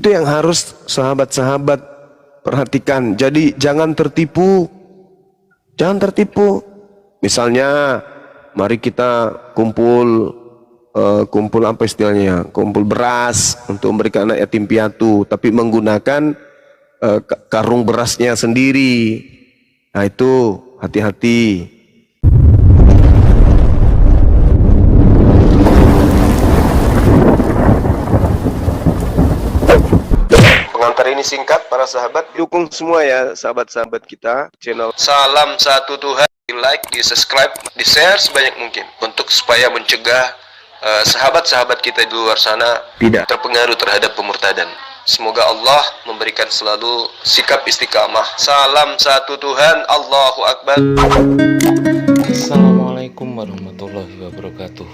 Itu yang harus sahabat-sahabat perhatikan. Jadi jangan tertipu. Jangan tertipu. Misalnya, mari kita kumpul apa istilahnya? Kumpul beras untuk memberikan anak yatim piatu, tapi menggunakan karung berasnya sendiri. Nah, itu hati-hati. Pengantar ini singkat, para sahabat dukung semua ya, sahabat-sahabat kita channel Salam Satu Tuhan, di like, di subscribe, di share sebanyak mungkin untuk supaya mencegah sahabat-sahabat kita di luar sana tidak terpengaruh terhadap pemurtadan. Semoga Allah memberikan selalu sikap istiqamah. Salam Satu Tuhan, Allahu Akbar. Assalamualaikum warahmatullahi wabarakatuh.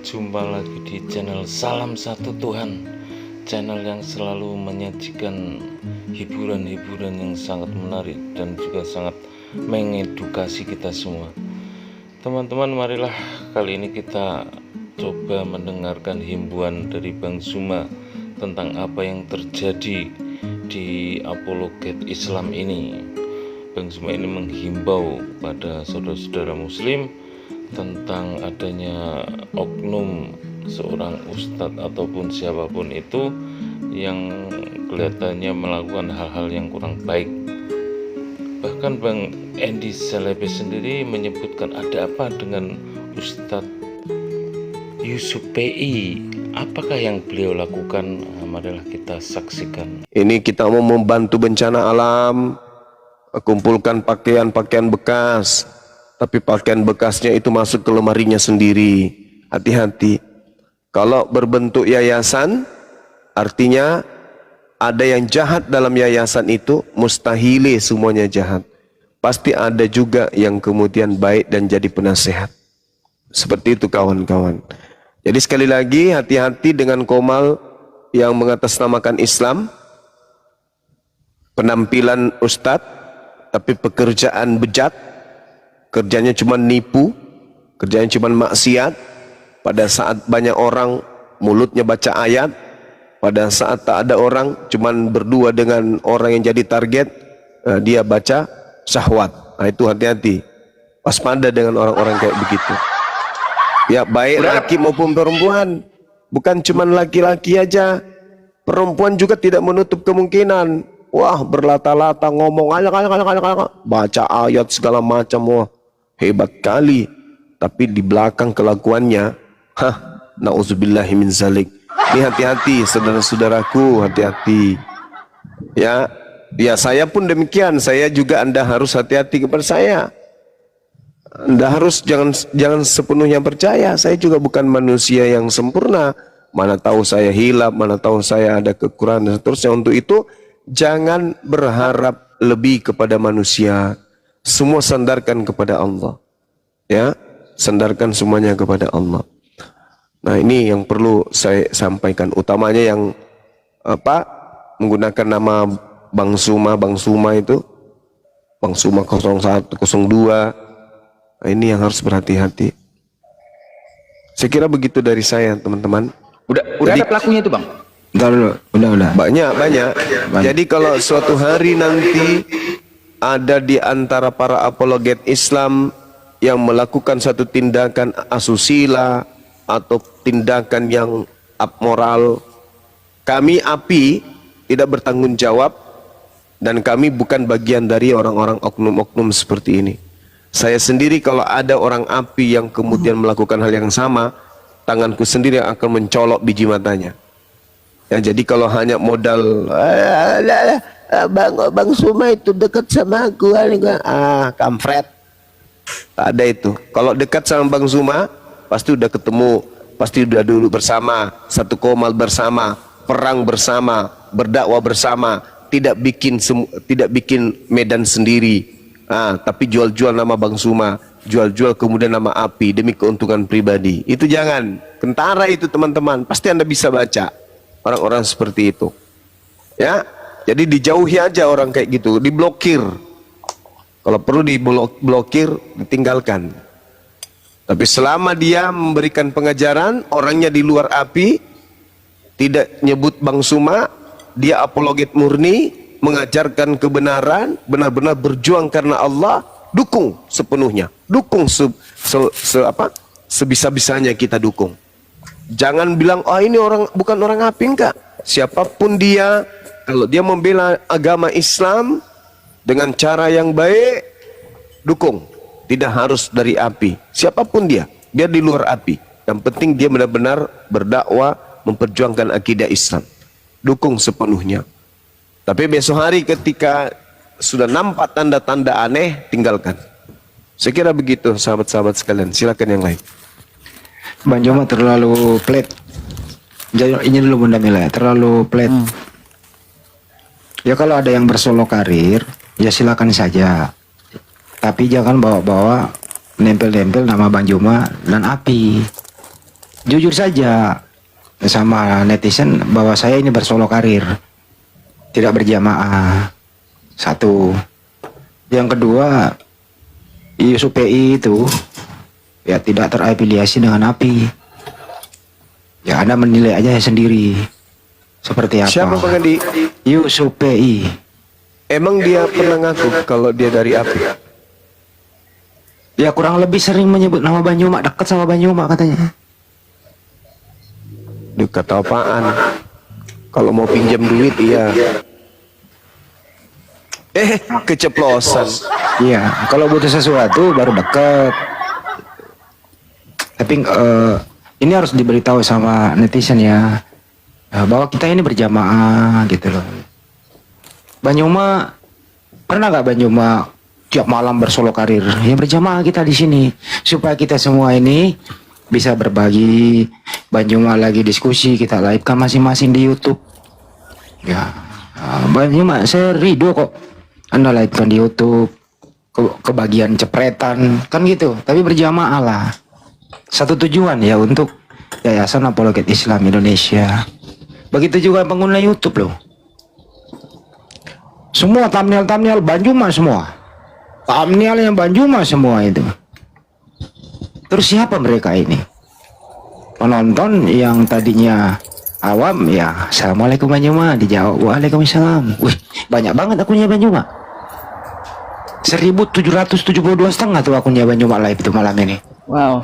Jumpa lagi di channel Salam Satu Tuhan, channel yang selalu menyajikan hiburan-hiburan yang sangat menarik dan juga sangat mengedukasi kita semua. Teman-teman, marilah kali ini kita coba mendengarkan himbauan dari Bang Zuma tentang apa yang terjadi di apologet Islam ini. Bang Zuma ini menghimbau pada saudara-saudara muslim tentang adanya oknum seorang ustadz ataupun siapapun itu yang kelihatannya melakukan hal-hal yang kurang baik. Bahkan Bang Andy Celebes sendiri menyebutkan, ada apa dengan Ustadz Yusuf PI? Apakah yang beliau lakukan? Marilah kita saksikan. Ini kita mau membantu bencana alam, kumpulkan pakaian-pakaian bekas, tapi pakaian bekasnya itu masuk ke lemarinya sendiri. Hati-hati. Kalau berbentuk yayasan, artinya ada yang jahat dalam yayasan itu, mustahil semuanya jahat. Pasti ada juga yang kemudian baik dan jadi penasehat. Seperti itu kawan-kawan. Jadi sekali lagi, hati-hati dengan komal yang mengatasnamakan Islam, penampilan ustadz, tapi pekerjaan bejat, kerjanya cuma nipu, kerjanya cuma maksiat. Pada saat banyak orang, mulutnya baca ayat. Pada saat tak ada orang, cuman berdua dengan orang yang jadi target, dia baca syahwat. Nah, itu hati-hati. Waspada dengan orang-orang kayak begitu. Ya, baik laki maupun perempuan. Bukan cuman laki-laki aja. Perempuan juga tidak menutup kemungkinan. Wah, berlata-lata ngomong baca ayat segala macam. Wah, hebat kali. Tapi di belakang kelakuannya, na'udzubillahi min zalik. Ini hati-hati saudara-saudaraku, hati-hati. Ya, saya pun demikian. Saya juga, Anda harus hati-hati kepada saya. Anda harus jangan sepenuhnya percaya. Saya juga bukan manusia yang sempurna. Mana tahu saya hilaf, mana tahu saya ada kekurangan dan seterusnya. Untuk itu jangan berharap lebih kepada manusia. Semua sandarkan kepada Allah. Ya, sandarkan semuanya kepada Allah. Nah, ini yang perlu saya sampaikan, utamanya yang menggunakan nama Bang Zuma itu, Bang Zuma 01, 02. Nah, ini yang harus berhati-hati. Saya kira begitu dari saya, teman-teman. Udah ada pelakunya itu, Bang? Udah. Banyak. Jadi kalau suatu hari nanti ada di antara para apologet Islam yang melakukan satu tindakan asusila atau tindakan yang abmoral, kami API tidak bertanggung jawab, dan kami bukan bagian dari orang-orang oknum-oknum seperti ini. Saya sendiri kalau ada orang API yang kemudian melakukan hal yang sama, tanganku sendiri yang akan mencolok biji matanya. Ya, jadi kalau hanya modal Bang Zuma itu dekat sama aku, kampret. Tak ada itu. Kalau dekat sama Bang Zuma, pasti udah ketemu, pasti udah dulu bersama, satu komal bersama, perang bersama, berdakwah bersama, tidak bikin medan sendiri. Tapi jual-jual nama Bang Zuma, jual-jual kemudian nama API demi keuntungan pribadi. Itu jangan. Kentara itu, teman-teman. Pasti Anda bisa baca orang-orang seperti itu. Ya, jadi dijauhi aja orang kayak gitu, diblokir. Kalau perlu diblokir, ditinggalkan. Tapi selama dia memberikan pengajaran, orangnya di luar API, tidak nyebut Bang Zuma, dia apologet murni, mengajarkan kebenaran, benar-benar berjuang karena Allah, dukung sepenuhnya. Dukung sebisa-bisanya kita dukung. Jangan bilang, oh ini orang bukan orang api, enggak. Siapapun dia, kalau dia membela agama Islam dengan cara yang baik, dukung. Tidak harus dari api. Siapapun dia, biar di luar api. Yang penting dia benar-benar berdakwah, memperjuangkan akidah Islam. Dukung sepenuhnya. Tapi besok hari ketika sudah nampak tanda-tanda aneh, tinggalkan. Saya kira begitu sahabat-sahabat sekalian. Silakan yang lain. Bang Joma terlalu pelit. Ini dulu Bunda Mila, terlalu pelit. Ya kalau ada yang bersolo karir, ya silakan saja. Tapi jangan bawa-bawa nempel-nempel nama Bang Joma dan api. Jujur saja sama netizen bahwa saya ini bersolo karir, tidak berjamaah. Satu. Yang kedua, Yusuf PI itu ya tidak terafiliasi dengan api. Ya Anda menilai aja sendiri seperti apa. Siapa Bang Andi? Yusuf PI. Emang dia pernah ngaku kalau dia dari api? Ya kurang lebih sering menyebut nama Banyuma, dekat sama Banyuma katanya. Duh, kata apaan? Kalau mau pinjam duit iya. Keceplosan. Iya, kalau butuh sesuatu baru dekat. Tapi ini harus diberitahu sama netizen ya, bahwa kita ini berjamaah gitu loh. Banyuma, pernah nggak Banyuma tiap malam bersolo karir? Ya berjamaah kita di sini supaya kita semua ini bisa berbagi. Banyuma lagi diskusi, kita live kan masing-masing di YouTube. Ya, Banyuma saya ridho kok Anda live kan di YouTube. Kebagian cepretan kan gitu, tapi berjamaah lah. Satu tujuan ya, untuk Yayasan Apologet Islam Indonesia. Begitu juga pengguna YouTube loh. Semua thumbnail Banyuma semua. Thumbnailnya Banyuma semua itu. Terus siapa mereka ini? Penonton yang tadinya awam ya, Assalamualaikum Banyuma, dijawab Waalaikumsalam. Wih, banyak banget akunnya Banyuma. 1772 setengah tuh akunnya Banyuma live itu malam ini. Wow.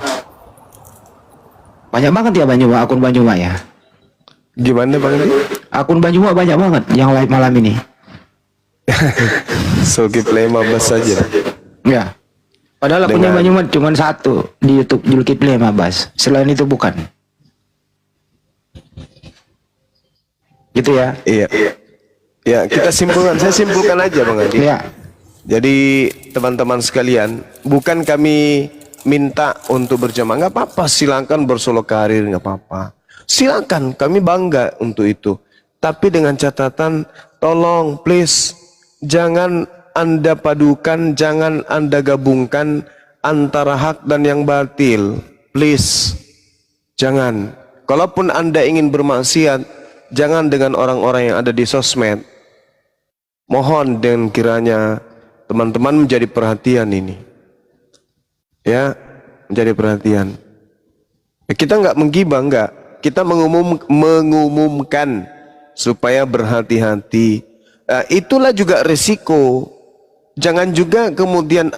Banyak banget ya Banyuma, akun Banyuma ya. Gimana Bang Andi? Akun Banyuma banyak banget yang live malam ini. Zulkifli Mabas saja. Ya. Padahal akunnya Dengan- Banyuma cuma satu di YouTube, Zulkifli Mabas. Selain itu bukan. Gitu ya. Iya. Ya, kita simpulkan. Saya simpulkan aja Bang Andi. Iya. Jadi teman-teman sekalian, bukan kami minta untuk berjamaah, nggak apa-apa, silakan bersolo karir, nggak apa-apa, silakan, kami bangga untuk itu. Tapi dengan catatan, tolong please jangan Anda padukan, jangan Anda gabungkan antara hak dan yang batil, please, jangan. Kalaupun Anda ingin bermaksiat, jangan dengan orang-orang yang ada di sosmed. Mohon dan kiranya teman-teman menjadi perhatian ini. Ya, menjadi perhatian. Kita nggak menggibah, nggak. Kita mengumumkan supaya berhati-hati. Itulah juga resiko. Jangan juga kemudian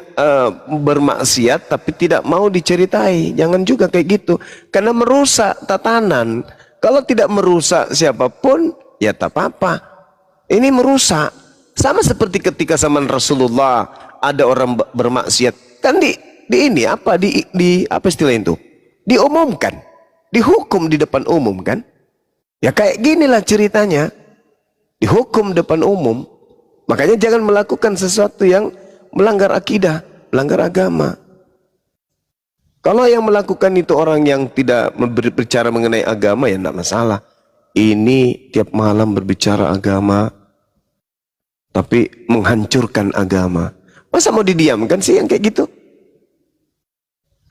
bermaksiat tapi tidak mau diceritai. Jangan juga kayak gitu. Karena merusak tatanan. Kalau tidak merusak siapapun, ya tak apa-apa. Ini merusak. Sama seperti ketika zaman Rasulullah ada orang bermaksiat. Kan di ini apa di apa istilah itu? Diumumkan, dihukum di depan umum kan? Ya kayak ginilah ceritanya, dihukum depan umum. Makanya jangan melakukan sesuatu yang melanggar akidah, melanggar agama. Kalau yang melakukan itu orang yang tidak berbicara mengenai agama ya tidak masalah. Ini tiap malam berbicara agama, tapi menghancurkan agama. Masa mau didiamkan sih yang kayak gitu?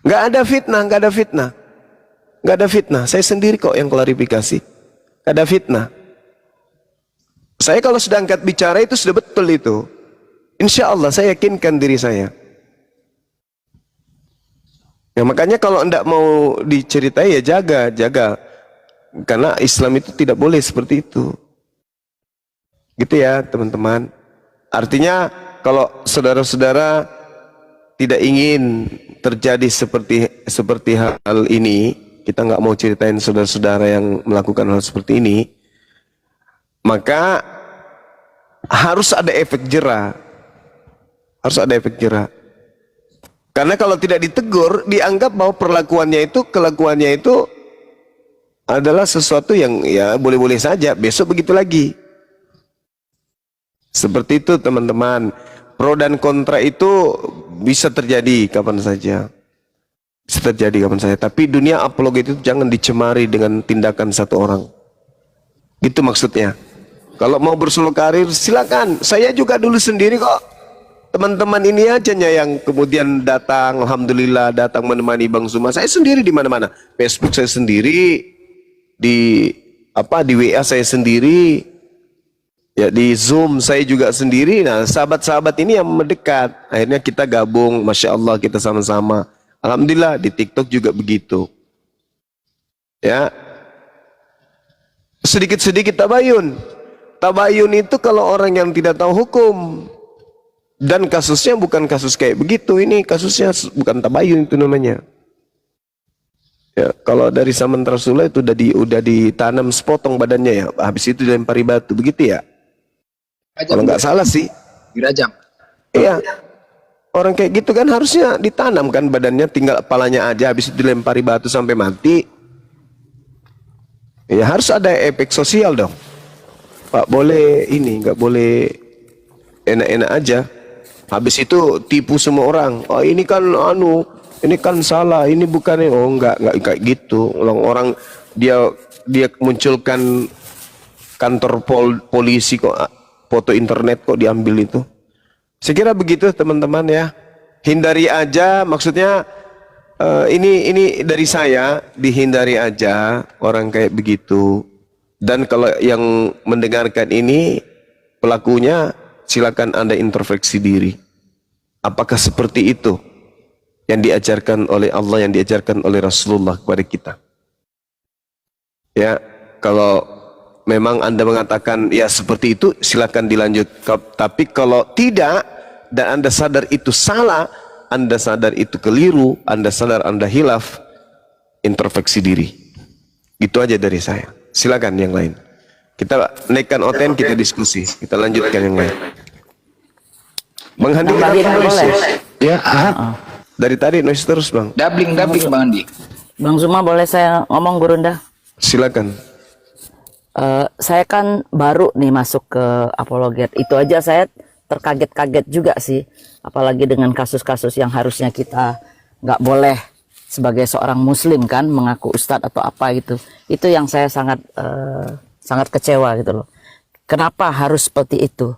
Nggak ada fitnah, nggak ada fitnah. Nggak ada fitnah. Saya sendiri kok yang klarifikasi. Nggak ada fitnah. Saya kalau sudah angkat bicara itu sudah betul itu. Insya Allah saya yakinkan diri saya. Ya makanya kalau anda mau diceritai ya jaga. Karena Islam itu tidak boleh seperti itu. Gitu ya teman-teman. Artinya kalau saudara-saudara tidak ingin terjadi seperti hal ini, kita nggak mau ceritain saudara-saudara yang melakukan hal seperti ini, maka harus ada efek jera. Harus ada efek jera. Karena kalau tidak ditegur, dianggap bahwa kelakuannya itu adalah sesuatu yang ya boleh-boleh saja, besok begitu lagi. Seperti itu teman-teman. Pro dan kontra itu bisa terjadi kapan saja. Bisa terjadi kapan saja. Tapi dunia apologet itu jangan dicemari dengan tindakan satu orang. Gitu maksudnya. Kalau mau bersolo karir silakan. Saya juga dulu sendiri kok. Teman-teman ini aja yang kemudian datang, alhamdulillah datang menemani Bang Zuma. Saya sendiri di mana-mana. Facebook saya sendiri, di WA saya sendiri, ya di Zoom saya juga sendiri. Nah, sahabat-sahabat ini yang mendekat. Akhirnya kita gabung, Masya Allah kita sama-sama. Alhamdulillah di TikTok juga begitu. Ya, sedikit-sedikit tabayun. Tabayun itu kalau orang yang tidak tahu hukum. Dan kasusnya bukan kasus kayak begitu. Ini kasusnya bukan tabayun itu namanya. Ya, kalau dari zaman Rasulullah itu udah ditanam sepotong badannya ya. Habis itu dilempari batu, begitu ya. Kalau nggak salah sih. Dirajam. Iya. Orang kayak gitu kan harusnya ditanam kan badannya, tinggal kepalanya aja, habis itu dilempari batu sampai mati. Ya harus ada efek sosial dong. Pak boleh ini, nggak boleh enak-enak aja. Habis itu tipu semua orang. Oh ini kan ini kan salah, ini bukannya. Oh enggak kayak gitu. Orang dia munculkan kantor polisi kok, foto internet kok diambil itu. Saya kira begitu teman-teman ya. Hindari aja, maksudnya ini dari saya, dihindari aja orang kayak begitu. Dan kalau yang mendengarkan ini pelakunya, silakan Anda introspeksi diri. Apakah seperti itu yang diajarkan oleh Allah, yang diajarkan oleh Rasulullah kepada kita? Ya, kalau memang Anda mengatakan ya seperti itu, silakan dilanjut. Tapi kalau tidak dan Anda sadar itu salah, Anda sadar itu keliru, Anda sadar Anda hilaf, introspeksi diri. Itu aja dari saya. Silakan yang lain. Kita naikkan oten, kita diskusi, kita lanjutkan yang lain. Bang Handi, Ya, dari tadi noise terus bang. Dabling Bang Andi. Bang Zuma, boleh saya ngomong Gurunda? Silakan. Saya kan baru nih masuk ke apologet. Itu aja saya terkaget-kaget juga sih. Apalagi dengan kasus-kasus yang harusnya kita nggak boleh sebagai seorang muslim kan mengaku ustadz atau apa gitu. Itu yang saya sangat kecewa gitu loh. Kenapa harus seperti itu?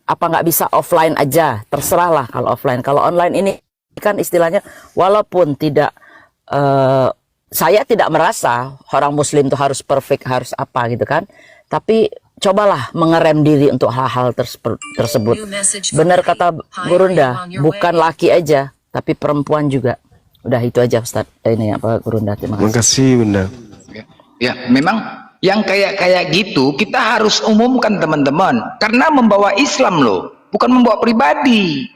Apa nggak bisa offline aja? Terserahlah kalau offline. Kalau online ini kan istilahnya walaupun tidak saya tidak merasa orang muslim itu harus perfect, harus apa gitu kan. Tapi cobalah mengerem diri untuk hal-hal tersebut. Benar kata Gurunda, bukan laki aja, tapi perempuan juga. Udah itu aja Ustaz. Ini apa Gurunda, terima kasih. Terima kasih Bunda. Ya, memang yang kayak gitu kita harus umumkan teman-teman, karena membawa Islam loh, bukan membawa pribadi.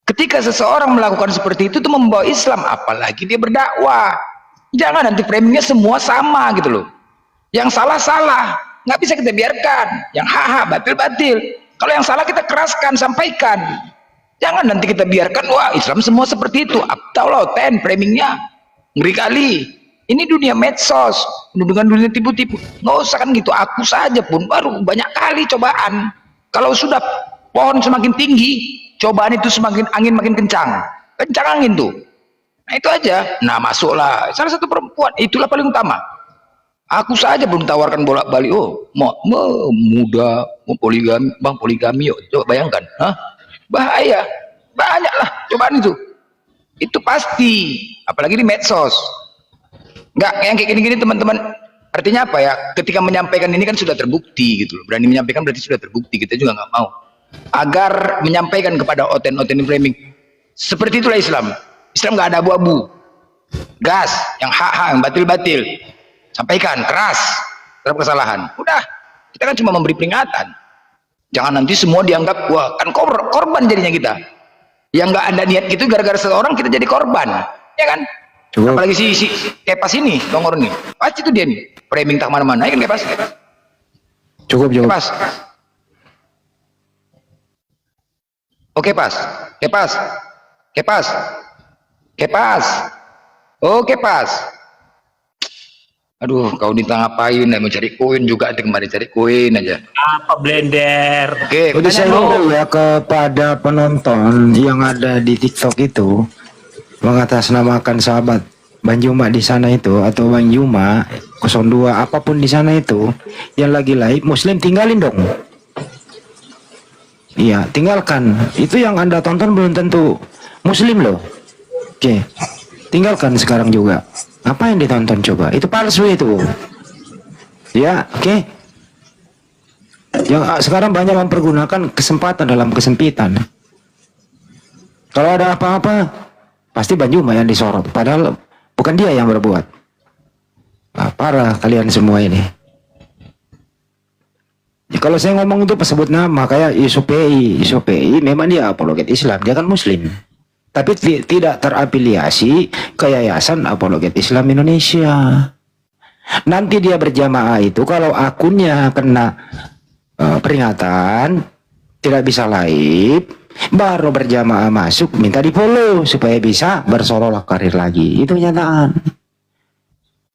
Ketika seseorang melakukan seperti itu membawa Islam, apalagi dia berdakwah. Jangan nanti framingnya semua sama gitu loh. Yang salah, nggak bisa kita biarkan. Yang batil. Kalau yang salah kita keraskan, sampaikan. Jangan nanti kita biarkan, wah Islam semua seperti itu. Taulah framingnya ngeri kali. Ini dunia medsos, dengan dunia tipu-tipu. Nggak usah kan gitu, aku saja pun baru banyak kali cobaan. Kalau sudah pohon semakin tinggi, cobaan itu semakin angin makin kencang angin tuh. Nah itu aja. Nah masuklah salah satu perempuan, itulah paling utama. Aku saja belum tawarkan bolak-balik, mau muda, mau poligami yuk. Coba bayangkan, bahaya, banyaklah cobaan itu. Itu pasti, apalagi di medsos. Enggak, yang kayak gini-gini teman-teman, artinya apa ya, ketika menyampaikan ini kan sudah terbukti gitu loh, berani menyampaikan berarti sudah terbukti, kita juga nggak mau agar menyampaikan kepada oten framing seperti itulah Islam nggak ada abu-abu, gas, yang yang batil-batil, sampaikan keras terhadap kesalahan, udah, kita kan cuma memberi peringatan, Jangan nanti semua dianggap, wah kan korban jadinya kita. Yang nggak ada niat gitu, gara-gara seseorang kita jadi korban, ya kan? Cukup. Apalagi si Kepas ini, Tongor nih, pasti itu dia nih, framing tak mana-mana, ya kan Kepas? Cukup. Kepas. Oke Pas, Kepas. Oke Pas. Aduh, kau ngapain? Mau cari koin juga, kemarin cari koin aja. Apa blender? Oke, Jadi saya tanya ngomong dulu. ya kepada penonton yang ada di TikTok itu, mengatasnamakan sahabat Bang Juma di sana itu, atau Bang Juma 02 apapun di sana itu, yang lagi live Muslim, tinggalin dong. Iya, tinggalkan. Itu yang Anda tonton belum tentu Muslim loh. Oke, tinggalkan sekarang juga. Apa yang ditonton coba? Itu palsu itu. Ya, oke. Yang sekarang banyak mempergunakan kesempatan dalam kesempitan. Kalau ada apa-apa, pasti Bang Juma yang disorot. Padahal bukan dia yang berbuat. Nah, parah kalian semua ini. Ya, kalau saya ngomong itu sebut nama kayak Yusuf PI memang dia apologet Islam, dia kan Muslim. Tapi tidak terafiliasi ke Yayasan Apologet Islam Indonesia. Nanti dia berjamaah itu kalau akunnya kena peringatan, tidak bisa live, baru berjamaah masuk, minta di follow supaya bisa bersolok karir lagi. Itu kenyataan.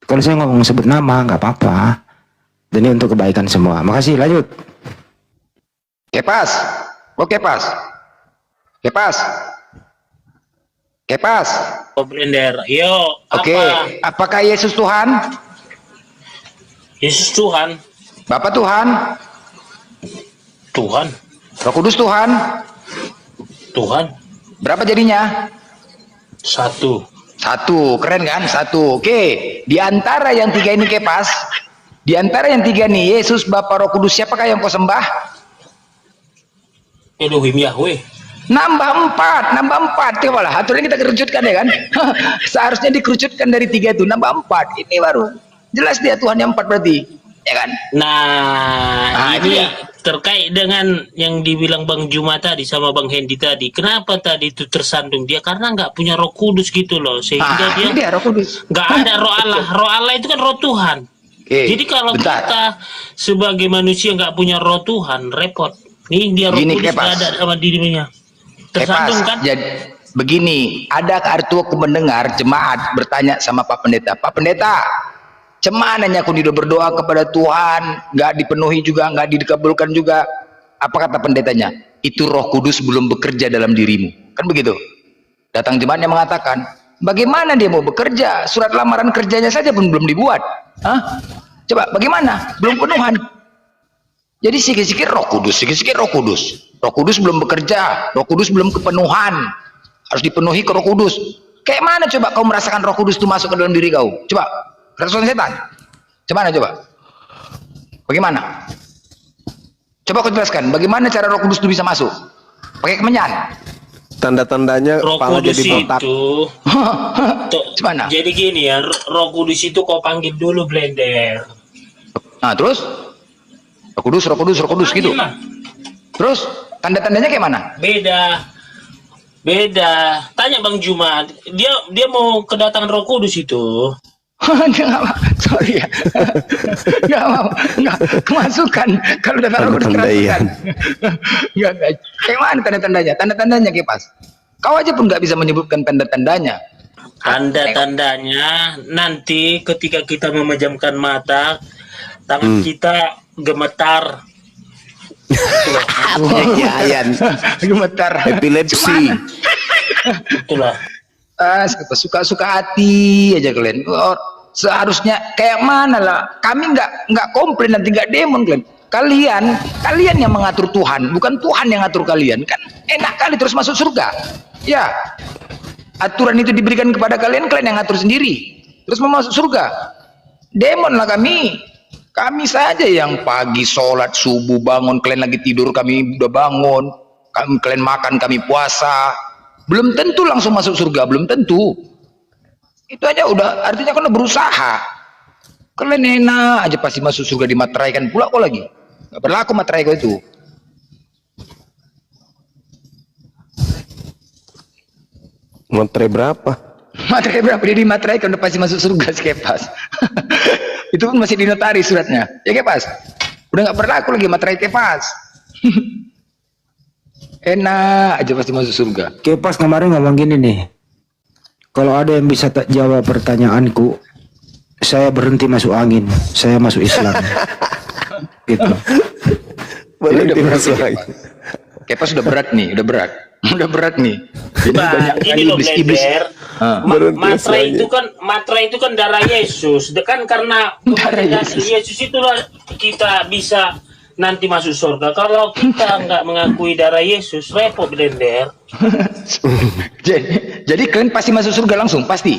Kalau saya ngomong sebut nama nggak apa-apa. Dan ini untuk kebaikan semua. Makasih, lanjut. Kepas. Oke Pas. Kepas. Oh blender. Yo, Oke, apa? apakah Yesus Tuhan? Yesus Tuhan. Bapak Tuhan? Tuhan. Roh Kudus Tuhan? Tuhan. Berapa jadinya? 1. Satu, keren kan? Satu. Oke, di antara yang tiga ini Kepas, di antara yang tiga nih, Yesus, Bapa, Roh Kudus, siapakah yang kau sembah? Elohim Yahweh. Nambah empat. Coba lah, aturan kita kerucutkan ya kan? Seharusnya dikerucutkan dari tiga itu, nambah 4. Ini baru jelas dia Tuhan yang 4 berarti, ya kan? Nah, itu ini ya. terkait dengan yang dibilang Bang Juma tadi sama Bang Hendy tadi. Kenapa tadi itu tersandung dia? Karena nggak punya Roh Kudus gitu loh, sehingga Ini dia Roh Kudus. nggak ada Roh Allah. Roh Allah itu kan Roh Tuhan. Oke, Jadi kalau bentar. kita sebagai manusia nggak punya Roh Tuhan, repot. Nih dia Roh Gini, Kudus Kepas. nggak ada sama dirinya. Tersandung kan? Jadi begini, ada kartu mendengar jemaat bertanya sama Pak Pendeta. Pak Pendeta, cemananya aku tidak berdoa kepada Tuhan, nggak dipenuhi juga, nggak dikabulkan juga. Apa kata pendetanya? Itu Roh Kudus belum bekerja dalam dirimu. Kan begitu? Datang jemaatnya mengatakan, bagaimana dia mau bekerja? Surat lamaran kerjanya saja pun belum dibuat. Hah? Coba bagaimana? Belum penuhan. Jadi sikit-sikit Roh Kudus, sikit-sikit Roh Kudus. Roh Kudus belum bekerja, Roh Kudus belum kepenuhan. Harus dipenuhi ke Roh Kudus. Kayak mana coba kau merasakan Roh Kudus itu masuk ke dalam diri kau? Coba, kerasukan setan. Coba Bagaimana? Coba kau jelaskan, bagaimana cara Roh Kudus itu bisa masuk? Pakai kemenyan. Tanda-tandanya Roh kepala Kudus jadi botak. itu Gimana? jadi gini ya, Roh Kudus itu kau panggil dulu blender. Nah, terus? Roh Kudus gitu. Panggil lah. Terus, tanda-tandanya kayak mana? Beda. Tanya Bang Juma, dia mau kedatangan Roh Kudus itu. Dia nggak mau, sorry ya. Nggak kemasukan. Kalau datang Roh Kudus kerasukan. Nggak. Kayak mana tanda-tandanya? Tanda-tandanya Kepas. Kau aja pun nggak bisa menyebutkan tanda-tandanya. Tanda-tandanya nanti ketika kita memejamkan mata, tangan kita gemetar. Ayan, Gemetar. epilepsi. Itulah. Suka-suka hati aja kalian. Oh, seharusnya kayak mana lah? Kami nggak komplain, nanti nggak demon kalian. Kalian yang mengatur Tuhan, bukan Tuhan yang ngatur kalian. Kan enak kali terus masuk surga. Ya, aturan itu diberikan kepada kalian yang ngatur sendiri. Terus mau masuk surga. Demon lah kami. Kami saja yang pagi sholat subuh bangun, kalian lagi tidur kami udah bangun. Kalian makan kami puasa. Belum tentu langsung masuk surga, belum tentu. Itu aja udah, artinya kan udah berusaha. Kalian enak aja pasti masuk surga, dimateraikan pula kok lagi. Gak berlaku materai kau itu. Materai berapa? Materai berapa? Dia dimateraikan udah pasti masuk surga si Kepas. Itu pun masih dinotaris suratnya. Ya Kepas. Udah nggak berlaku lagi materai Kepas. Enak aja pasti masuk surga. Kepas kemarin ngomong gini nih, kalau ada yang bisa tak jawab pertanyaanku, saya berhenti masuk angin, saya masuk Islam. Gitu. Berhenti Ini udah masuk berat, angin. Kepas udah berat nih, udah berat. Udah berat nih. Jadi Bang, banyak kali ini loh iblis-iblis. Blender. Ah. Berhenti Materai masuk itu kan darah Yesus. Kan karena Darah Yesus. Yesus itulah kita bisa nanti masuk surga. Kalau kita nggak mengakui darah Yesus, repot Blender. Jadi kalian pasti masuk surga langsung, pasti.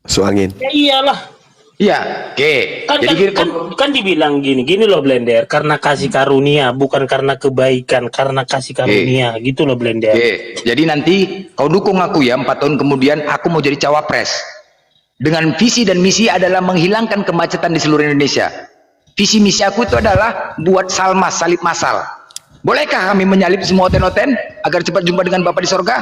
Masuk angin. Ya iyalah. Iya, oke. Kan, Jadi kan dibilang gini loh Blender, karena kasih karunia, bukan karena kebaikan, karena kasih karunia, gitu loh Blender. oke. Jadi nanti kau dukung aku ya, 4 tahun kemudian aku mau jadi cawapres. Dengan visi dan misi adalah menghilangkan kemacetan di seluruh Indonesia. Visi misi aku itu adalah buat salmas, salib massal. Bolehkah kami menyalip semua oten-oten agar cepat jumpa dengan Bapa di sorga?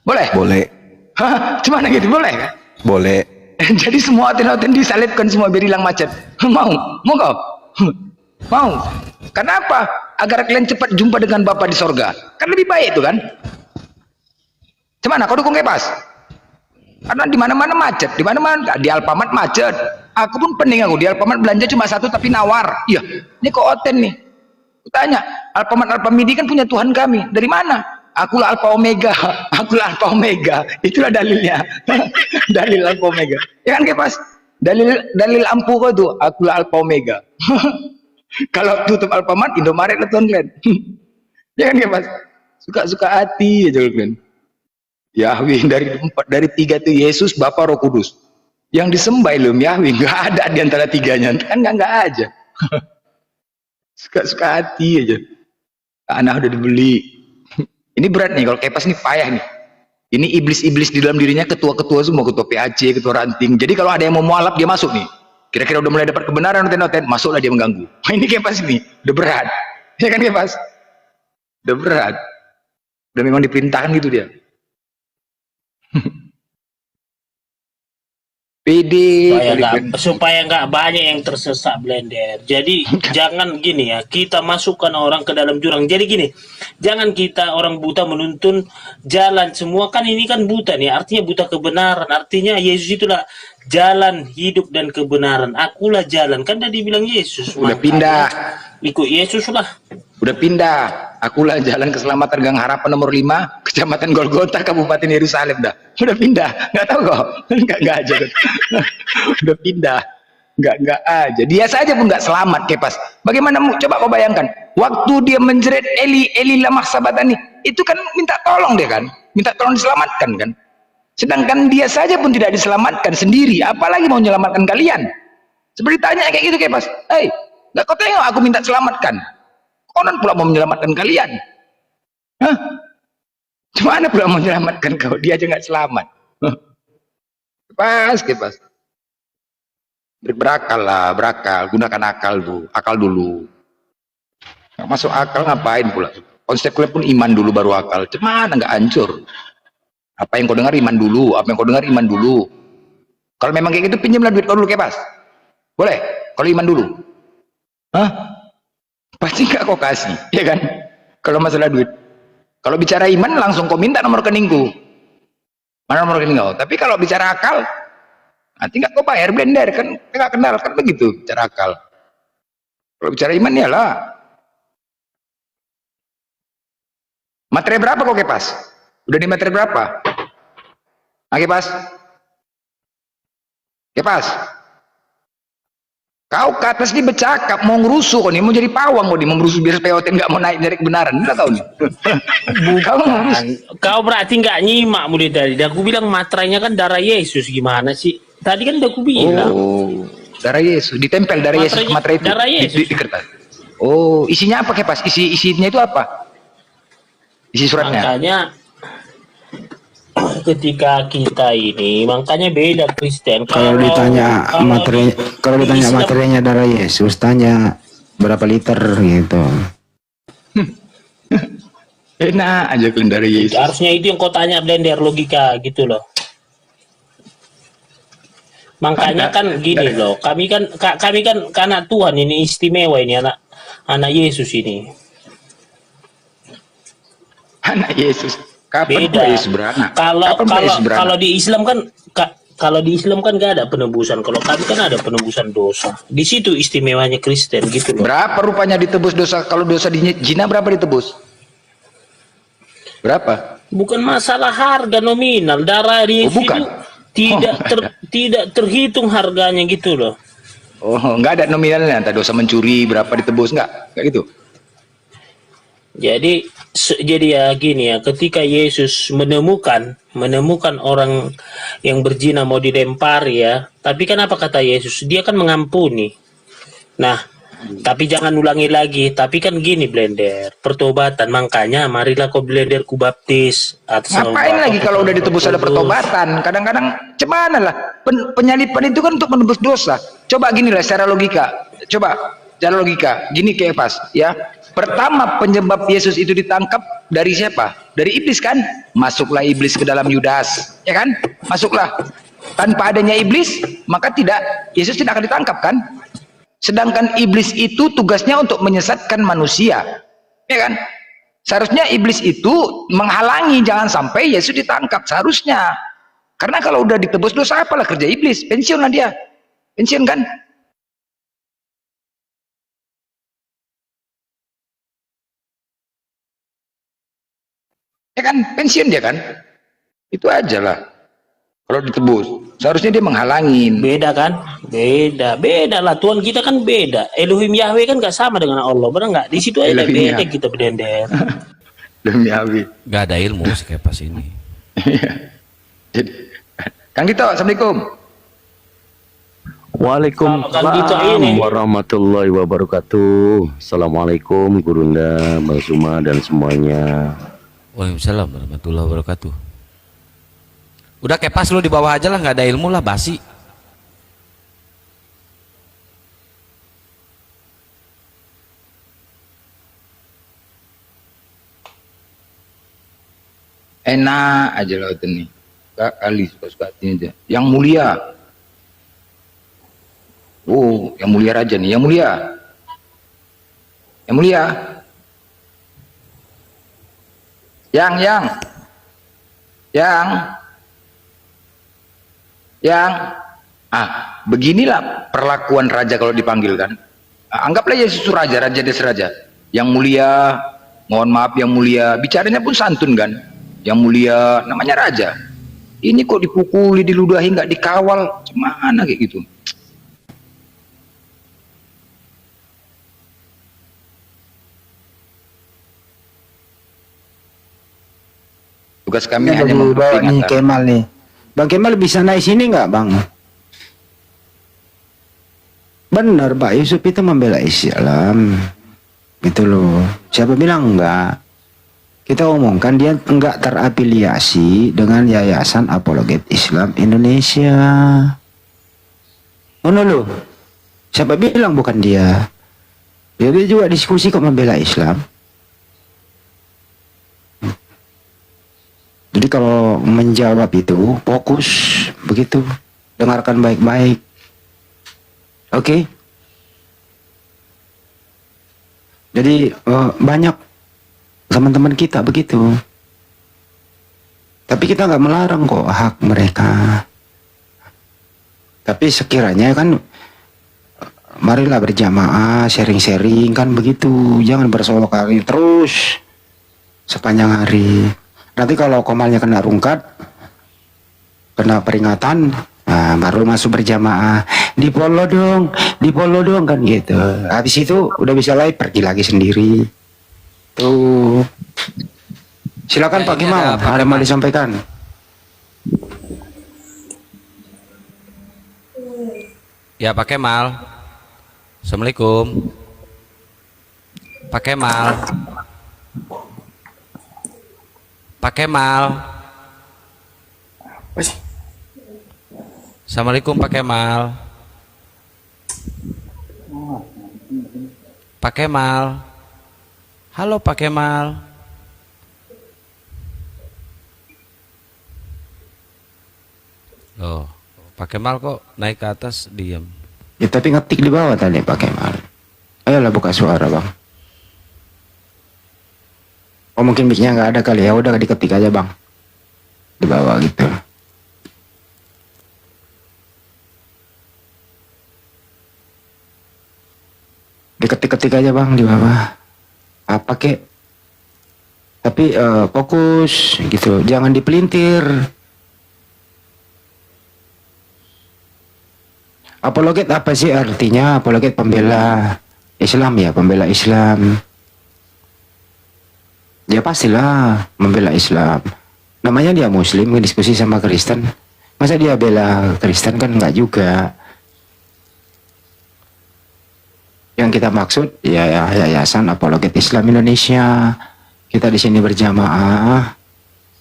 Boleh? Boleh. Hah? Cuma gitu, boleh kan? Boleh. Jadi semua oten-oten disalibkan semua biar hilang macet. Mau? Mau kau? Mau? Kenapa? Agar kalian cepat jumpa dengan Bapa di sorga. Kan lebih baik itu kan? Cuman kau dukung Kepas? Karena di mana-mana macet, di mana-mana di Alfamart macet. Aku pun pening aku di Alfamart belanja cuma 1 tapi nawar. Iya, ini kok oten nih. Kutanya, Alfamart Alfamidi kan punya Tuhan kami. Dari mana? Akulah Alfa Omega, akulah Alfa Omega. Itulah dalilnya. Dalil Alfa Omega. Ya kan Kepas? Dalil ampuh kau tuh, akulah Alfa Omega. Kalau tutup Alfamart, Indomaret lah tuan kalian. Ya kan Kepas? Suka-suka hati aja kalian. Yahweh dari 3 itu Yesus, Bapa, Roh Kudus. Yang disembah ilmu Yahweh nggak ada di antara 3-nya. Kan nggak aja. Suka-suka hati aja. Anak udah dibeli. Ini berat nih kalau Kepas nih payah nih. Ini iblis-iblis di dalam dirinya ketua-ketua semua, ketua PAC, ketua ranting. Jadi kalau ada yang mau mualaf dia masuk nih. Kira-kira udah mulai dapat kebenaran noten-noten, masuklah dia mengganggu. Nah, ini Kepas nih, udah berat. Ya kan Kepas? Udah berat. Udah memang diperintahkan gitu dia. PD Supaya nggak banyak yang tersesat Blender. Jadi jangan gini ya, kita masukkan orang ke dalam jurang. Jadi gini, jangan kita orang buta menuntun jalan semua, kan ini kan buta nih, artinya buta kebenaran. Artinya Yesus itulah jalan, hidup dan kebenaran. Akulah jalan, kan tadi bilang Yesus. udah pindah. Ikut Yesus lah. Udah pindah. Akulah jalan keselamatan Gang Harapan nomor 5, Kecamatan Golgota, Kabupaten Yerusalem dah. Udah pindah. Nggak tahu kok. Nggak aja. Udah pindah. Nggak aja. Dia saja pun nggak selamat Kepas. Bagaimana coba kau bayangkan. Waktu dia menjerit Eli lama sabatani, itu kan minta tolong dia kan. Minta tolong diselamatkan kan. Sedangkan dia saja pun tidak diselamatkan sendiri. Apalagi mau menyelamatkan kalian. Seperti tanya kayak gitu Kepas. Hei, nggak kau tengok aku minta selamatkan. Konon pula mau menyelamatkan kalian. Hah? Gimana pula mau menyelamatkan kau? Dia aja nggak selamat. Kepas. Berakal lah, berakal. Gunakan akal tuh, akal dulu. Nggak masuk akal ngapain pula? Konsep kalian pun iman dulu baru akal. Cuman nggak hancur. Apa yang kau dengar iman dulu, apa yang kau dengar iman dulu. Kalau memang kayak gitu pinjamlah duit kau dulu Kepas. Boleh? Kalau iman dulu. Hah? Pasti nggak kau kasih, ya kan? Kalau masalah duit. Kalau bicara iman langsung kau minta nomor rekeningku. Mana nomor rekening kau? Tapi kalau bicara akal, nanti nggak kau bayar Blender kan? Nggak kenal kan begitu bicara akal. Kalau bicara iman ya lah. Materai berapa kau Kepas? Udah di materai berapa? Kepas? Kepas? Kau ke atas ini bercakap, mau ngerusuh kau nih, mau jadi pawang kau nih, mau ngerusuh biar POT nggak mau naik dari kebenaran, udah tahu nih. Kau ngerusuh. Kau berarti nggak nyimak mulai tadi. Aku bilang materainya kan darah Yesus, gimana sih? Tadi kan udah aku bilang. Oh, darah Yesus, ditempel darah Yesus ke materai itu. Darah Yesus. Di kertas. Oh, isinya apa Kepas? Isinya itu apa? Isi suratnya. Makanya ketika kita ini, makanya beda Kristen. Kalau ditanya materi, kalau ditanya Islam- materinya darah Yesus, tanya berapa liter gitu. Enak aja kalian dari Yesus. Harusnya itu yang kau tanya blender logika gitu loh. Makanya kan gini loh, kami kan anak Tuhan ini istimewa ini anak Yesus ini. Anak Yesus. Kapan Beda. Yesus beranak? Kalau Kapan Yesus beranak? kalau di Islam kan kalau di Islam kan gak ada penebusan. Kalau kami kan ada penebusan dosa. Di situ istimewanya Kristen gitu loh. Berapa rupanya ditebus dosa? Kalau dosa di zina berapa ditebus? Berapa? Bukan masalah harga nominal, darah di situ bukan. tidak terhitung harganya gitu loh. Oh, nggak ada nominalnya. Entah dosa mencuri berapa ditebus nggak gitu. Jadi ya gini ya, ketika Yesus menemukan orang yang berzina mau dilempar ya, tapi kan apa kata Yesus? Dia kan mengampuni. Nah, tapi jangan ulangi lagi. Tapi kan gini blender, pertobatan. Makanya marilah kau blender ku baptis. Ngapain lagi kalau udah ditebus ada pertobatan? Kadang-kadang cemana lah. Penyalipan itu kan untuk menebus dosa. Coba gini lah secara logika. Coba secara logika. Gini kayak pas ya. Pertama penyebab Yesus itu ditangkap dari siapa? Dari iblis kan? Masuklah iblis ke dalam Yudas, ya kan? Masuklah. Tanpa adanya iblis, maka Yesus tidak akan ditangkap kan? Sedangkan iblis itu tugasnya untuk menyesatkan manusia, ya kan? Seharusnya iblis itu menghalangi jangan sampai Yesus ditangkap, seharusnya. Karena kalau udah ditebus dosa apalah kerja iblis? Pensiun lah dia. Pensiun kan? Ya kan, pensiun dia kan, itu aja lah. Kalau ditebus, seharusnya dia menghalangin. Beda kan? Beda lah. Tuhan kita kan beda. Elohim Yahweh kan gak sama dengan Allah, benar nggak? Di situ aja beda kita blender. Demi Abi. Gak ada ilmu sih kayak pas ini. Jadi, Kang Dito, assalamualaikum. Waalaikumsalam warahmatullahi wabarakatuh. Assalamualaikum Gurunda, Mbak Suma dan semuanya. Waalaikumsalam warahmatullahi wabarakatuh. Udah kayak pas lu di bawah aja lah, nggak ada ilmu lah, basi. Enak aja lah ini. Kali suka-suka aja. Yang mulia. Oh, yang mulia raja nih, yang mulia. Yang mulia. Beginilah perlakuan raja kalau dipanggil kan. Anggaplah Yesus raja desa raja. Yang mulia, mohon maaf yang mulia, bicaranya pun santun kan. Yang mulia, namanya raja. Ini kok dipukuli, diludahi, nggak dikawal, gimana kayak gitu. Tugas kami hanya bawa nih memperingatkan. Kemal nih. Bang Kemal bisa naik sini nggak bang? Benar Pak Yusuf itu membela Islam. Gitu loh. Siapa bilang enggak? Kita omongkan dia enggak terafiliasi dengan Yayasan Apologet Islam Indonesia. Oh loh. Siapa bilang bukan dia? Dia juga diskusi kok membela Islam. Jadi kalau menjawab itu fokus begitu, dengarkan baik-baik. Oke. Jadi banyak teman-teman kita begitu. Tapi kita nggak melarang kok hak mereka. Tapi sekiranya kan marilah berjamaah, sharing-sharing kan begitu. Jangan bersolok kali terus sepanjang hari. Nanti kalau Komalnya kena rungkat, kena peringatan, nah baru masuk berjamaah. Di follow dong kan gitu. Habis itu udah bisa live, pergi lagi sendiri. Tuh. Silakan Pak Kemal, ada mau disampaikan. Ya Pak Kemal. Assalamualaikum. Pak Kemal. Pak Kemal. Assalamualaikum Pak Kemal. Pak Kemal. Halo Pak Kemal. Oh, Pak Kemal kok naik ke atas diam. Ya tapi ngetik di bawah tadi Pak Kemal. Ayolah buka suara bang. Oh mungkin mic-nya nggak ada kali ya, udah diketik aja bang. Di bawah gitu. Diketik-ketik aja bang di bawah. Apa kek? Tapi fokus gitu, jangan dipelintir. Apologet apa sih artinya? Apologet pembela Islam ya, pembela Islam. Ya pastilah membela Islam. Namanya dia Muslim, diskusi sama Kristen. Masa dia bela Kristen, kan enggak juga. Yang kita maksud ya Yayasan Apologet Islam Indonesia. Kita di sini berjamaah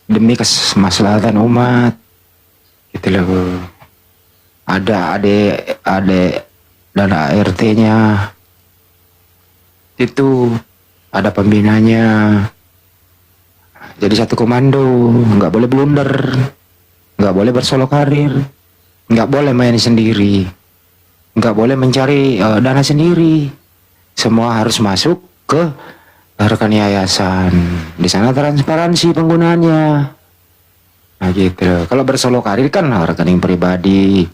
demi kemaslahatan umat. Gitu loh. Ada adik dan ART-nya. Itu ada pembinanya. Jadi satu komando, nggak boleh blunder, nggak boleh bersolok karir, nggak boleh main sendiri, nggak boleh mencari dana sendiri. Semua harus masuk ke rekan yayasan. Di sana transparansi penggunaannya. Nah gitu. Kalau bersolok karir kan rekening pribadi,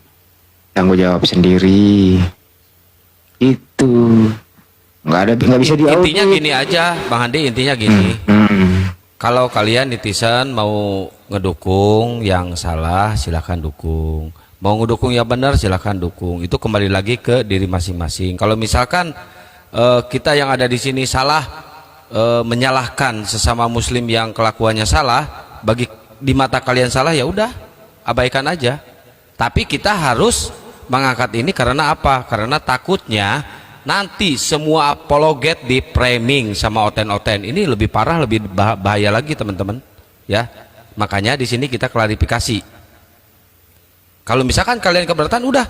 tanggung jawab sendiri. Itu nggak bisa diaudit. Intinya gini aja, Bang Handi, intinya gini. Kalau kalian netizen mau ngedukung yang salah, silahkan dukung. Mau ngedukung yang benar, silahkan dukung. Itu kembali lagi ke diri masing-masing. Kalau misalkan kita yang ada di sini salah, menyalahkan sesama Muslim yang kelakuannya salah, bagi di mata kalian salah, ya udah, abaikan aja. Tapi kita harus mengangkat ini karena apa? Karena takutnya nanti semua apologet di framing sama oten-oten. Ini lebih parah, lebih bahaya lagi teman-teman ya. Makanya di sini kita klarifikasi. Kalau misalkan kalian keberatan, udah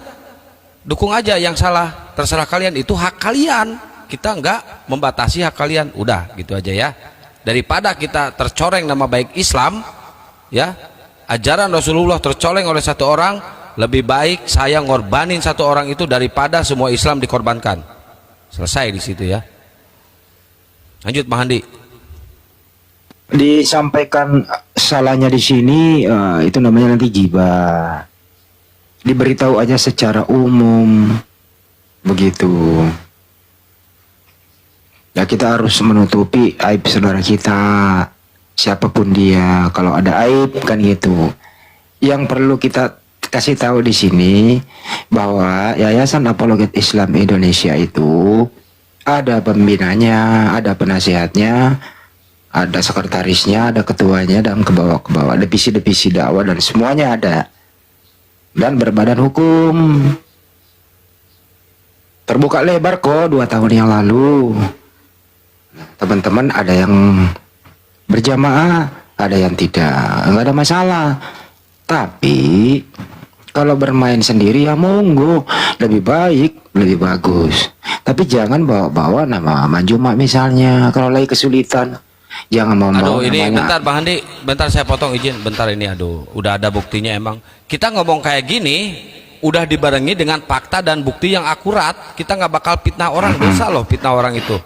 dukung aja yang salah, terserah kalian, itu hak kalian. Kita nggak membatasi hak kalian, udah gitu aja ya. Daripada kita tercoreng nama baik Islam ya, ajaran Rasulullah tercoreng oleh satu orang, lebih baik saya ngorbanin satu orang itu daripada semua Islam dikorbankan. Selesai di situ ya. Lanjut Bang Handi. Disampaikan salahnya di sini itu namanya nanti gibah. Diberitahu aja secara umum begitu. Ya kita harus menutupi aib saudara kita, siapapun dia. Kalau ada aib kan gitu. Yang perlu kita kasih tahu di sini bahwa Yayasan Apologet Islam Indonesia itu ada pembinanya, ada penasihatnya, ada sekretarisnya, ada ketuanya, dan ke bawah divisi-divisi dakwah dan semuanya ada, dan berbadan hukum. Terbuka lebar kok 2 tahun yang lalu. Teman-teman ada yang berjamaah, ada yang tidak, nggak ada masalah. Tapi kalau bermain sendiri ya monggo, lebih baik, lebih bagus. Tapi jangan bawa-bawa nama Manjuma misalnya. Kalau lagi kesulitan, jangan membawa. Aduh ini namanya. bentar Bang Handi, bentar saya potong izin, bentar ini. Aduh, udah ada buktinya emang. Kita ngomong kayak gini, udah dibarengi dengan fakta dan bukti yang akurat. Kita nggak bakal fitnah orang, dosa loh fitnah orang itu.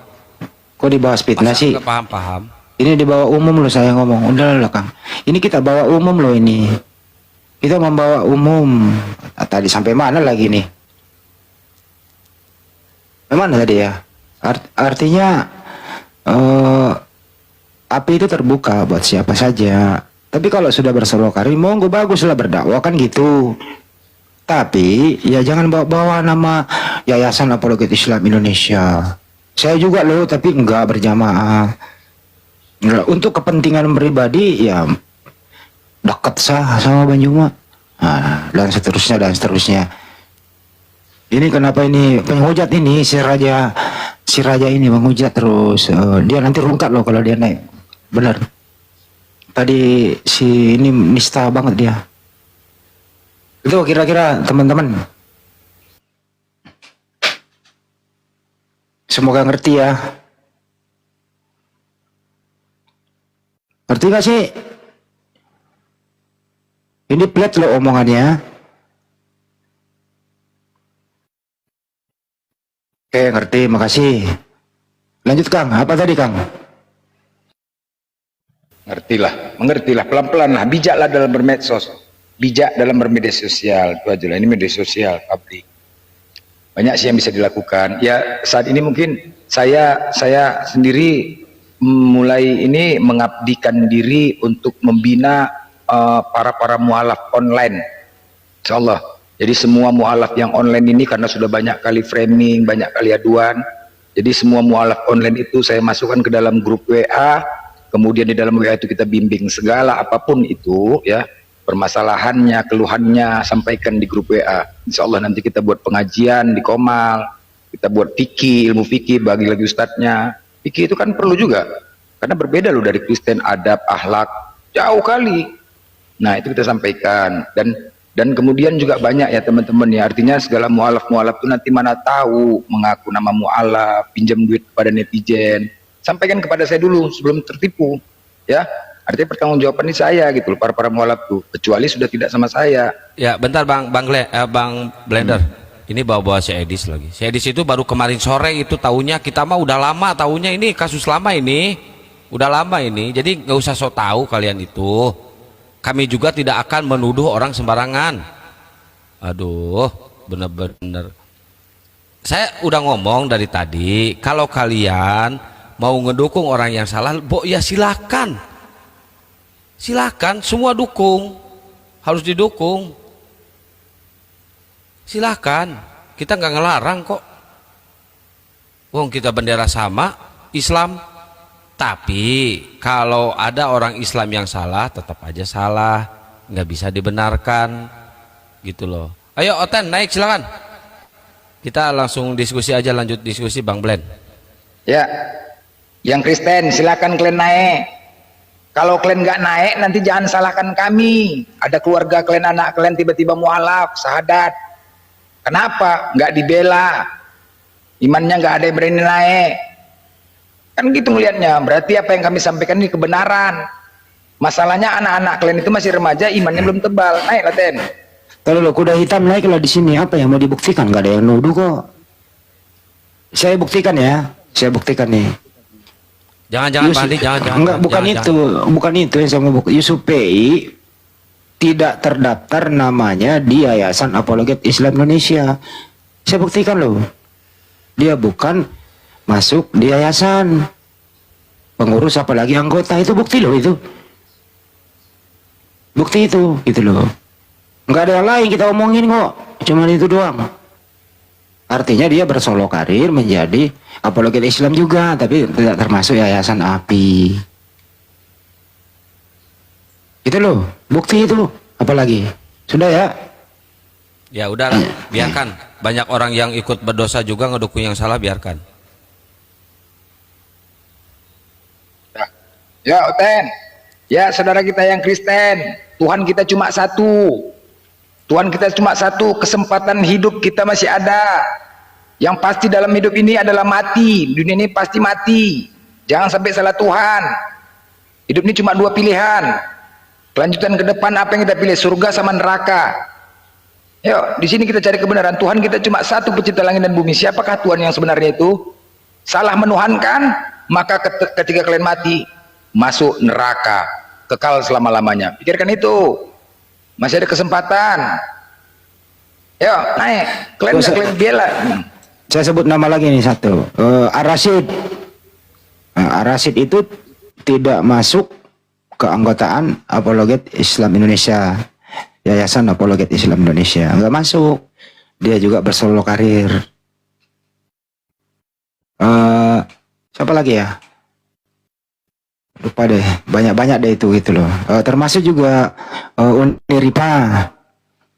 Kok dibahas fitnah sih? Nggak paham-paham. Ini dibawa umum loh, saya ngomong. Udah lah Kang. Ini kita bawa umum loh ini. Kita membawa umum. Tadi sampai mana lagi nih? Mana tadi ya? Artinya api itu terbuka buat siapa saja. Tapi kalau sudah bersolok karir, monggo bagus lah berdakwah kan gitu. Tapi ya jangan bawa-bawa nama Yayasan Apologet Islam Indonesia. Saya juga loh, tapi enggak berjamaah. Untuk kepentingan pribadi ya dekat sama Banjuma, dan seterusnya dan seterusnya. Ini kenapa ini penghujat ini si raja ini menghujat terus. Dia nanti rungkat loh kalau dia naik. Benar. Tadi si ini nista banget dia. Itu kira-kira teman-teman. Semoga ngerti ya. Ngerti gak sih? Ini pelit loh omongannya. Oke, ngerti, makasih. Lanjut Kang, apa tadi Kang? Mengertilah, pelan-pelan lah, bijaklah dalam bermedsos, bijak dalam bermedia sosial, itu aja lah. Ini media sosial, publik. Banyak sih yang bisa dilakukan. Ya saat ini mungkin saya sendiri mulai ini mengabdikan diri untuk membina para mualaf online, insyaallah. Jadi semua mualaf yang online ini karena sudah banyak kali framing, banyak kali aduan, jadi semua mualaf online itu saya masukkan ke dalam grup WA, kemudian di dalam WA itu kita bimbing segala apapun itu ya, permasalahannya, keluhannya sampaikan di grup WA. Insyaallah nanti kita buat pengajian di Komal, kita buat fikih, ilmu fikih, bagi lagi ustadznya. Fikih itu kan perlu juga, karena berbeda loh dari Kristen, adab, akhlak, jauh kali. Nah itu kita sampaikan, dan kemudian juga banyak ya teman-teman ya, artinya segala mualaf-mualaf itu nanti mana tahu mengaku nama mualaf, pinjam duit kepada netizen, sampaikan kepada saya dulu sebelum tertipu ya. Artinya pertanggungjawaban ini saya gitu loh, para mualaf tuh, kecuali sudah tidak sama saya. Ya bentar Bang Blender. Ini bawa si Edis lagi. Si Edis itu baru kemarin sore itu tahunya, kita mah udah lama tahunya, ini kasus lama ini. Udah lama ini. Jadi nggak usah sok tahu kalian itu. Kami juga tidak akan menuduh orang sembarangan. Aduh, bener-bener. Saya udah ngomong dari tadi, kalau kalian mau ngedukung orang yang salah, ya silakan. Silakan, semua dukung, harus didukung. Silakan, kita nggak ngelarang kok. Wong kita bendera sama, Islam. Tapi kalau ada orang Islam yang salah, tetap aja salah, nggak bisa dibenarkan, gitu loh. Ayo Oten naik silakan. Kita langsung diskusi aja, lanjut diskusi Bang Blend. Ya, yang Kristen silakan kalian naik. Kalau kalian nggak naik, nanti jangan salahkan kami. Ada keluarga kalian, anak kalian tiba-tiba mualaf, syahadat. Kenapa? Nggak dibela. Imannya nggak ada yang berani naik. Kan gitu ngelihatnya. Berarti apa yang kami sampaikan ini kebenaran. Masalahnya anak-anak kalian itu masih remaja, imannya belum tebal. Naik Laten. Kalau lo kuda hitam naik lah di sini, apa yang mau dibuktikan? Gak ada yang nuduh kok. Saya buktikan ya. Saya buktikan nih. Jangan Bandi, jangan. Enggak, bukan jangan, itu. jangan. Bukan itu yang saya mau buktikan. Yusuf PI tidak terdaftar namanya di Yayasan Apologet Islam Indonesia. Saya buktikan loh. Dia bukan masuk di yayasan. Pengurus apalagi anggota, itu bukti loh itu. Bukti itu, gitu loh. Enggak ada yang lain kita omongin kok. Cuman itu doang. Artinya dia bersolo karir menjadi apologet Islam juga, tapi tidak termasuk yayasan API. Itu loh, bukti itu. Apalagi? Sudah ya? Ya udah, biarkan. Banyak orang yang ikut berdosa juga ngedukung yang salah, biarkan. Ya Oten. Ya saudara kita yang Kristen, Tuhan kita cuma satu. Tuhan kita cuma satu, kesempatan hidup kita masih ada. Yang pasti dalam hidup ini adalah mati. Dunia ini pasti mati. Jangan sampai salah Tuhan. Hidup ini cuma dua pilihan. Kelanjutan ke depan apa yang kita pilih, surga sama neraka. Yuk, di sini kita cari kebenaran. Tuhan kita cuma satu, pencipta langit dan bumi. Siapakah Tuhan yang sebenarnya itu? Salah menuhankan, maka ketika kalian mati, masuk neraka, kekal selama-lamanya. Pikirkan itu. Masih ada kesempatan. Yuk, naik. Kalian bela. Saya sebut nama lagi nih satu. Ar-Rasyid. Ar-Rasyid itu tidak masuk keanggotaan Apologet Islam Indonesia. Yayasan Apologet Islam Indonesia. Enggak masuk. Dia juga bersolo karir. Siapa lagi ya? Lupa deh, banyak deh itu gitu loh. Termasuk juga Uniripa.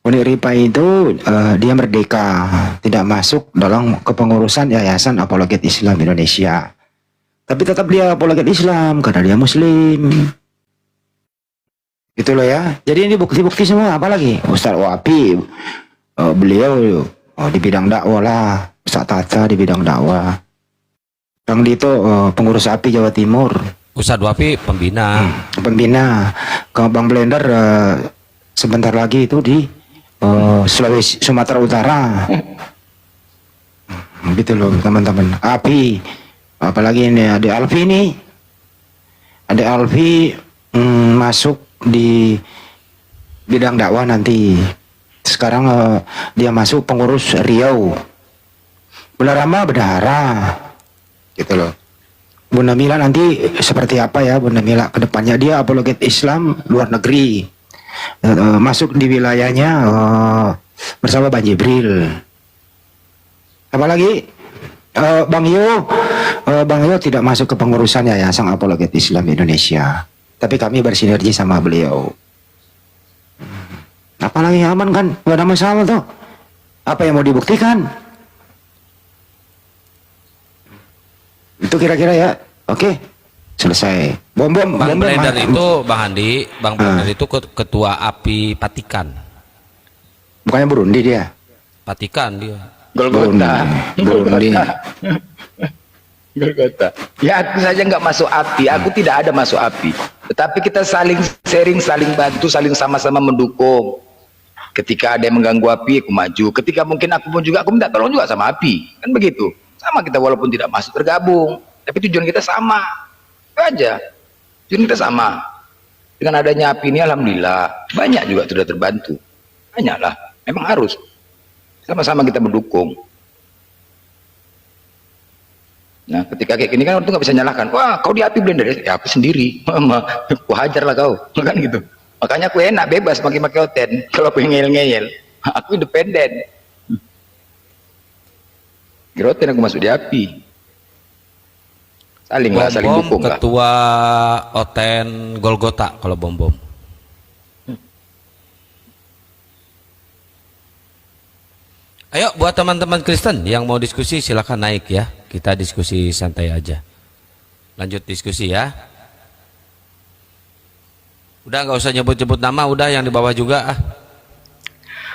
Uniripa itu dia merdeka, tidak masuk dalam kepengurusan Yayasan Apologet Islam Indonesia. Tapi tetap dia apologet Islam karena dia Muslim. Gitu loh ya. Jadi ini bukti-bukti semua. Apalagi Ustaz Wapi, beliau di bidang dakwah lah. Ustaz Tata di bidang dakwah. Bang Dito pengurus API Jawa Timur. Ustadz Wapi pembina. Pembina. Ke Bang Blender sebentar lagi itu di Sulawesi, Sumatera Utara. gitu loh teman-teman. Api, apalagi ini Adik Alfi nih. Adik Alfi masuk di bidang dakwah nanti. Sekarang dia masuk pengurus Riau. Bunda Rama berdarah, gitu loh. Bunda Mila nanti seperti apa ya Bunda Mila kedepannya? Dia apologet Islam luar negeri, masuk di wilayahnya bersama Bang Jibril. Apalagi Bang Yo tidak masuk ke pengurusan Yayasan Apologet Islam Indonesia, tapi kami bersinergi sama beliau. Apalagi aman kan, gak ada masalah tuh. Apa yang mau dibuktikan? Itu kira-kira ya. Oke, selesai. Bang Blender itu Bang Handi, Bang Blender itu ketua API Patikan. Bukannya Burundi dia? Patikan dia. Golgota. Burundi. Golgota. Ya aku saja nggak masuk API, aku tidak ada masuk API. Tetapi kita saling sharing, saling bantu, saling sama-sama mendukung. Ketika ada yang mengganggu API, aku maju. Ketika mungkin aku pun juga, aku minta tolong juga sama API. Kan begitu. Sama kita walaupun tidak masuk tergabung. Tapi tujuan kita sama. Itu aja. Tujuan kita sama. Dengan adanya API ini alhamdulillah. Banyak juga sudah terbantu. Banyaklah. Memang harus. Sama-sama kita mendukung. Nah ketika kayak gini kan orang tuh nggak bisa nyalahkan. Wah kau di API Blender ya aku sendiri. Aku hajar lah kau. Kan gitu. Makanya aku enak bebas pakai oten. Kalau aku ngeyel-ngeyel, aku independen. Geroten aku masuk di API. Saling lah, saling dukung lah. Ketua Oten Golgota kalau Bom. Ayo buat teman-teman Kristen yang mau diskusi silahkan naik ya. Kita diskusi santai aja. Lanjut diskusi ya. Udah nggak usah nyebut-nyebut nama, udah yang di bawah juga ah.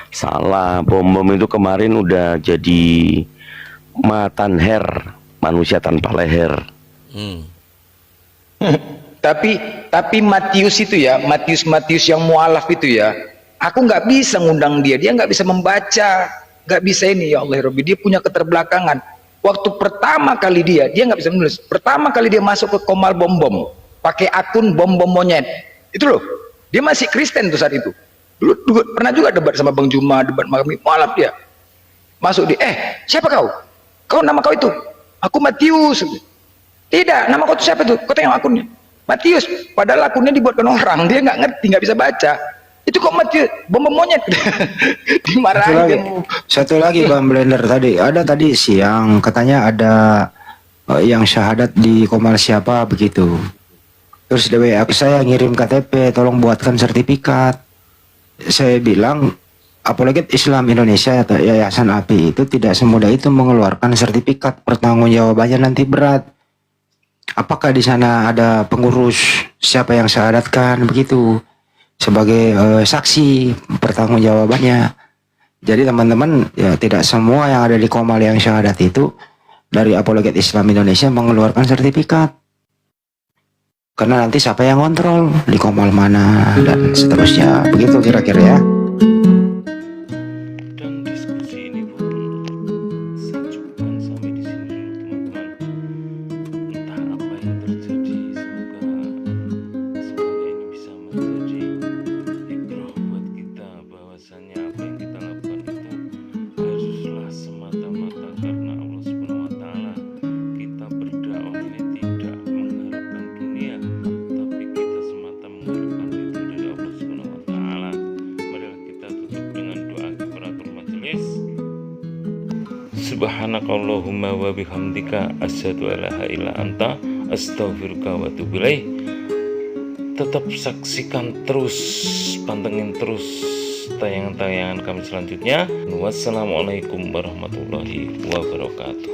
Salah, Bom itu kemarin udah jadi matanher, manusia tanpa leher. Tapi Matius itu ya, Matius yang mualaf itu ya, aku nggak bisa ngundang dia nggak bisa membaca, nggak bisa ini ya Allah Robbi, dia punya keterbelakangan. Waktu pertama kali dia nggak bisa menulis, pertama kali dia masuk ke Komal Bom, pakai akun Bom Monyet, itu loh, dia masih Kristen tuh saat itu. Dulu pernah juga debat sama Bang Juma, debat mualaf dia, masuk di, siapa kau? Kau nama kau itu? Aku Matius. Tidak, nama kau itu siapa tuh? Kau tengok akunnya. Matius, padahal akunnya dibuatkan orang, dia nggak ngerti, nggak bisa baca. Itu kok Matius, Bom Monyet. Dimarahin. Satu lagi Bang Blender tadi, ada tadi siang katanya ada yang syahadat di Komal siapa begitu. Terus di WA saya ngirim KTP, tolong buatkan sertifikat. Saya bilang apologet Islam Indonesia atau Yayasan API itu tidak semudah itu mengeluarkan sertifikat, pertanggungjawabannya nanti berat. Apakah di sana ada pengurus siapa yang syahadatkan begitu sebagai saksi pertanggungjawabannya. Jadi teman-teman ya tidak semua yang ada di Komal yang syahadat itu dari apologet Islam Indonesia mengeluarkan sertifikat. Karena nanti siapa yang kontrol di Komal mana dan seterusnya begitu kira-kira ya. Dan diskusi ini pun saya cukupkan sampai di sini dulu teman-teman. Entah apa yang terjadi, semoga ini bisa menjadi ibrah buat kita, bahwasanya apa yang kita lakukan itu haruslah semata-mata karena Allah Subhanahu wa taala. Kita berdakwah ini tidak mengharapkan dunia, tapi kita semata mengharapkan itu dari Allah Subhanahu wa taala. Marilah kita tutup dengan doa kifaratul majelis. Subhanakallahumma wa bihamdika asyhadu an la ilaha illa anta astaghfiruka wa atubu ilaik. Tetap saksikan terus, pantengin terus tayangan-tayangan kami selanjutnya. Wassalamualaikum warahmatullahi wabarakatuh.